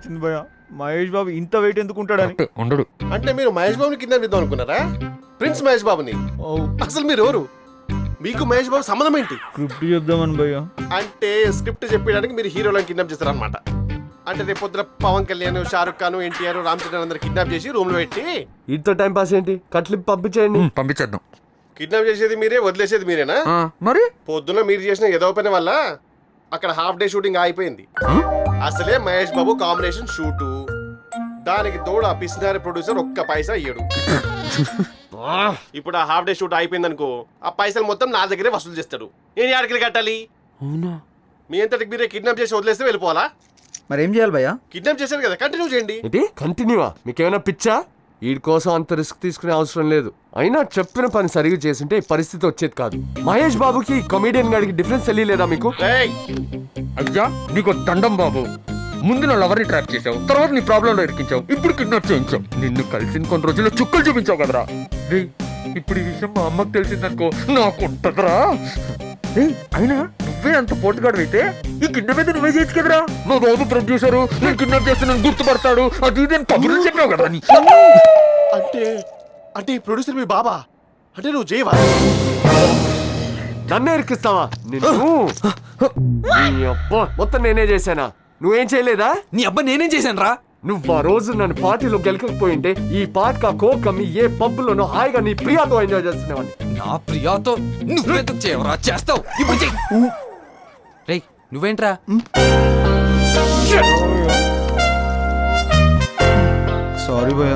వచ్చింది భయ. మహేష్ బాబు ఇంత వెయిట్ ఎందుకు ఉంటాడని. ఉండడు. అంటే మీరు మహేష్ బాబుని కిడ్నాప్ చేద్దాం అనుకున్నారా? ప్రిన్స్ మహేష్ బాబుని. అసలు మీరు ఎవరు? మీకు మహేష్ బాబు సంబంధం ఏంటి? స్క్రిప్ట్ చెప్దామని భయ. అంటే స్క్రిప్ట్ చెప్పడానికి మీరు హీరోలను కిడ్నాప్ చేస్తారనమాట. అంటే రేపు పొద్దున పవన్ కళ్యాణ్, షారుఖ్ ఖాన్, ఎన్టీఆర్, రామ్ చరణ్ అందరు కిడ్నాప్ చేసి రూమ్ లో పెట్టి ఇంత టైం పాస్ ఏంటి? కట్లిప్ పంపించేయండి. పంపించేద్దాం. కిడ్నాప్ చేసేది మీరే, వదిలేసేది మీరేనా? మరి పొద్దున మీరు చేసిన ఏదో పని వల్ల అక్కడ హాఫ్ డే షూటింగ్ ఆగిపోయింది. అసలే మహేష్ బాబు కాంబినేషన్ షూటు, దానికి తోడు ఆ పిసినారి ప్రొడ్యూసర్ ఒక్క పైసా ఇయ్యడు. ఇప్పుడు ఆ హాఫ్ డే షూట్ అయిపోయింది అనుకో, ఆ పైసలు మొత్తం నా దగ్గరే వసూలు చేస్తాడు. నేను ఆడికి కట్టాలి. అవునా? మీ అంతటికి మీరే కిడ్నాప్ చేసి వదిలేస్తే వెళ్ళిపోవాలా? మరి ఏం చేయాలి భయ? కిడ్నాప్ చేశారు కదా, కంటిన్యూ చేయండి. ఏంటి కంటిన్యూవా? మీకేమైనా పిచ్చా? వీడి కోసం అంత రిస్క్ తీసుకునే అవసరం లేదు. అయినా చెప్పిన పని సరిగ్గా చేసింటే ఈ పరిస్థితి వచ్చేది కాదు. మహేష్ బాబుకి కమెడియన్ గాడికి డిఫరెన్స్ తెలియలేదా మీకు? రేయ్, అయ్యా నీకు దండం బాబు. ముందు నా లవర్ని ట్రాప్ చేసావు, తర్వాత నీ ప్రాబ్లం లో ఇరికించావు, ఇప్పుడు కిడ్నాప్ చేయించావు. నిన్ను కలిసిన కొన్ని రోజుల్లో చుక్కలు చూపించావు కదరా. రేయ్, ఇప్పుడు ఈ విషయం మా అమ్మకి తెలిసిందనుకో నాకు ఉంటదరా. రేయ్, అయినా నువ్వే అంత పోటుగాడు అయితే ఈ కిడ్నాప్ అయితే నువ్వే చేయొచ్చు కదరా. మా బాబు ప్రొడ్యూసరు నేను కిడ్నాప్ చేస్తే నన్ను గుర్తుపడతాడు, అది నేను కబుర్లు చెప్పావు కదా. అంటే ఈ ప్రొడ్యూసర్ మీ బాబా? అంటే నువ్వు చేయవా? నన్నే ఇరికిస్తావా? నిన్ను నీ అబ్బా మొత్తం నేనే చేశానా? నువ్వేం చేయలేదా? నీ అబ్బా నేనేం చేశాను రా? నువ్వు ఆ రోజు నన్ను పార్టీలో గెలకపోయింటే ఈ పార్క్ కోకమ్మి ఏ పబ్బులోనో హాయిగా నీ ప్రియాతో ఎంజాయ్ చేస్తున్నావని. నా ప్రియాతో నువ్వెందుకు చేయవరా? చేస్తావు ఇప్పుడు చెయ్యి. రేయ్ నువ్వేంట్రా? సారీ భయ.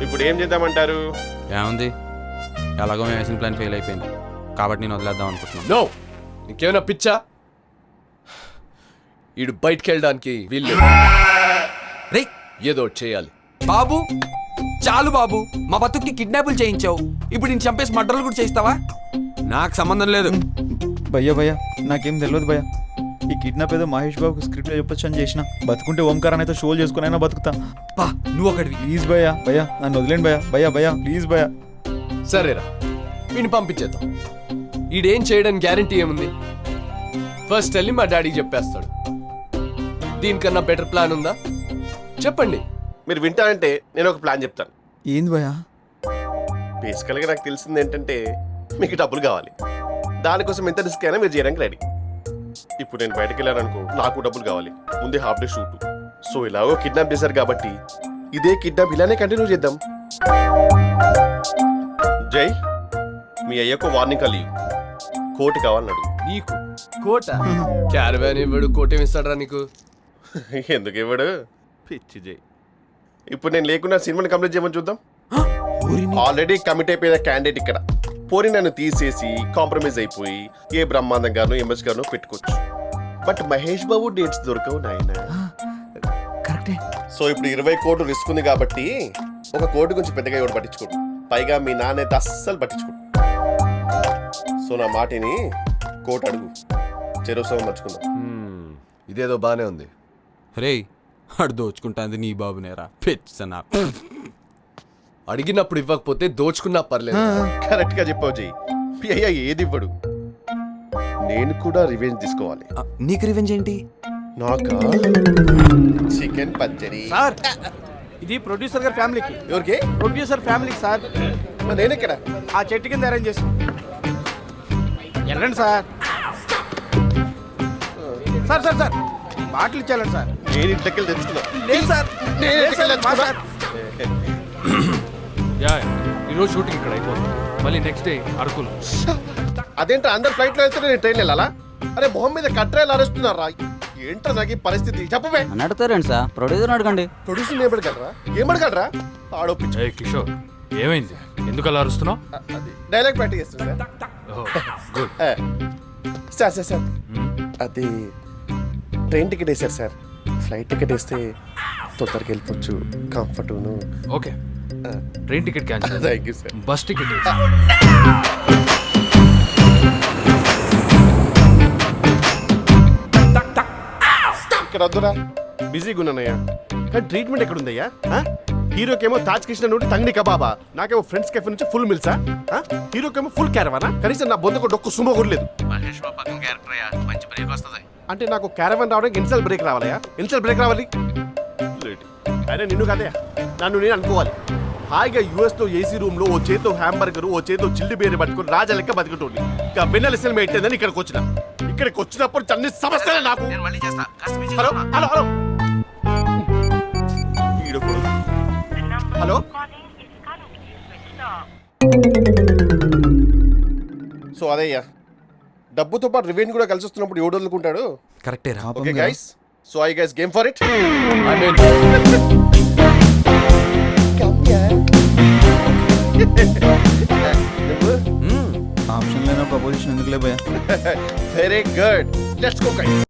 ఇప్పుడు ఏం చేద్దామంటారు? ఏముంది, ఎలాగో మేము వేసిన ప్లాన్ ఫెయిల్ అయిపోయింది కాబట్టి నేను వదిలేద్దాం అనుకుంటున్నాను. నో, నీకేమైనా పిచ్చా? ఈడు బయటికి వెళ్ళడానికి వీళ్ళు రేయ్ ఏదో చేయాలి. బాబు చాలు బాబు, మా బతుక్కి కిడ్నాపులు చేయించావు, ఇప్పుడు నేను చంపేసి మర్డర్లు కూడా చేయిస్తావా? నాకు సంబంధం లేదు. భయ్య భయ్య నాకేం తెలియదు భయ్య. ఈ కిడ్నాప్ ఏదో మహేష్ బాబుకి స్క్రిప్ట్ చెప్పొచ్చు అని చేసిన. బతుకుంటే ఓంకారాన్ని అయితే షోలు చేసుకునైనా బతుకుతా. పా నువ్వు ఒకటివి. ప్లీజ్ భయ్య భయ్య నన్ను వదిలేండి భయ్య. భయ్య భయ్య ప్లీజ్ భయ్య. సరేరా, వీడిని పంపించేద్దాం. ఈడేం చేయడానికి గ్యారంటీ ఏముంది? ఫస్ట్ వెళ్ళి మా డాడీకి చెప్పేస్తాడు. దీనికన్నా బెటర్ ప్లాన్ ఉందా చెప్పండి. మీరు వింటారంటే నేను ఒక ప్లాన్ చెప్తాను. ఏంది భయ్య? బేసికల్గా నాకు తెలిసింది ఏంటంటే మీకు డబ్బులు కావాలి. దానికోసం ఎంత రిస్క్ అయినా మీరు చేయడానికి రెడీ. ఇప్పుడు నేను బయటకు వెళ్ళాననుకో, నాకు డబ్బులు కావాలి. ముందే హాఫ్ డే షూట్. సో ఇలాగో కిడ్నాప్ చేశారు కాబట్టి ఇదే కిడ్నాప్ ఇలానే కంటిన్యూ చేద్దాం. జై, మీ అయ్యకు వార్నింగ్ కాల్ ఇవ్వు. కోటి కావాలన్నాడు. నీకు కోట? క్యారవాన్ ఇవ్వడు, కోట ఏమిస్తాడరా నీకు? ఎందుకు ఇవ్వడు? పిచ్చి జై. ఇప్పుడు నేను లేకుండా సినిమాని కంప్లీట్ చేయమని చూద్దాం. ఆల్రెడీ కమిట్ అయిపోయిన క్యాండిడేట్ ఇక్కడ. పోనీ నన్ను తీసేసి కాంప్రమైజ్ అయిపోయి ఏ బ్రహ్మాండం గాను ఎంఎస్ గాను పెట్టుకోవచ్చు. బట్ మహేష్ బాబు డేట్స్ దొరకవు నాయన. కరెక్టే. సో ఇప్పుడు 20 కోట్లు రిస్క్ ఉంది కాబట్టి 1 కోటి గురించి పెద్దగా ఎవడు పట్టించుకోడు. పైగా మీ నాన్న అయితే అస్సలు పట్టించుకోడు. సో నా మాటిని కోటి అడుగు, చెరువు మర్చుకుందాం. ఇదేదో బానే ఉంది. రేయ్ అడు దోచుకుంటాంది నీ బాబునేరా పెచ్చనా. అడిగినప్పుడు ఇవ్వకపోతే దోచుకున్నా పర్లేదు. కరెక్ట్ గా చెప్పావు జై. మీ అయ్యా ఏది ఇవ్వడు. నేను కూడా రివెంజ్ తీసుకోవాలి. నీకు రివెంజ్ ఏంటి? నాకా చికెన్ పచ్చడి. సార్ ఇది ప్రొడ్యూసర్ గారి ఫ్యామిలీకి. ఎవరికి? ప్రొడ్యూసర్ ఫ్యామిలీకి సార్. నేను ఇక్కడ ఆ చెట్టు కింద అరేంజ్ చేసాం. వెళ్ళండి sir. Sir sir sir bottle ఇచ్చాలండి సార్. నేను ఇంట్లోకి తెచ్చుకున్నా. లేదు సార్, లేదు సార్, మా సార్. ఈరోజు షూటింగ్ ఇక్కడ అయిపోతుంది, మళ్ళీ నెక్స్ట్ డే అరకులు. అదేంటో అందరు ఫ్లైట్ లో వెళ్తే నేను ట్రైన్ వెళ్ళాలా? అరే మొహం మీద కట్రాయలు అరుస్తున్నారా? ఏంటో నాకు ఈ పరిస్థితి చెప్పవే. అని అడుగుతారండి సార్, ప్రొడ్యూసర్ అడగండి. ప్రొడ్యూసర్ ఏమడగలరా? ఆడొప్పించు. కిషోర్ ఏమైంది, ఎందుకు అలా అరుస్తున్నావు? అది డైలాగ్ ప్రాక్టీస్ చేస్తున్నా గుడ్. సార్. సార్ సార్ అది ట్రైన్ టికెట్ వేసారు సార్. ఫ్లైట్ టికెట్ వేస్తే తొందరగా వెళ్ళిపోవచ్చు, కంఫర్ట్ను. Okay, train ticket cancel. Thank you sir. Bus ticket ఇక్కడ వద్దురా, బిజీగా ఉన్నానయ్యా. కానీ ట్రీట్మెంట్ ఎక్కడుందయ్యా? హీరోకేమో తాజ్ కృష్ణ నుండి తంగడి కబాబా, నాకేమో ఫ్రెండ్స్ కెఫే నుంచి ఫుల్ మిల్సా. హీరోకేమో ఫుల్ క్యారవానా, కనీసం నా బొందకు డొక్కు సుమో కూడా లేదు. మహేష్ బాబు పక్కన క్యారెక్టర్ అయ్యా, మంచి బ్రేక్ వస్తుంది. అంటే నాకు క్యారవన్ రావడానికి ఎన్నిసార్లు బ్రేక్ రావాలయా? ఎన్నిసార్లు బ్రేక్ రావాలి? లేట్. అరే నిన్ను కదయా, నన్ను నేను అనుకోవాలి. హాయిగా యూఎస్లో ఏసీ రూమ్లో ఓ చేతో హ్యాంబర్గర్, ఓ చేతో చిల్లి బేరి పట్టుకుని రాజా లెక్క బతికటోని. ఇక వెన్నెల సినిమా ఎట్టేందని ఇక్కడికి వచ్చిన. ఇక్కడికి వచ్చినప్పుడు అన్ని సమస్యలే నాకు. హలో హలో హలో ఈడొకడు. హలో సో అదయ్యా, డబ్బుతో పాటు రివెంజ్ కూడా కలిసి వస్తున్నప్పుడు ఎవడు వదులుకుంటాడు? కరెక్టే రా. Okay guys, so I guys game for it. Option లేని ప్రపోజిషన్ ఎందుకులే భయ్యా. Very good, let's go guys.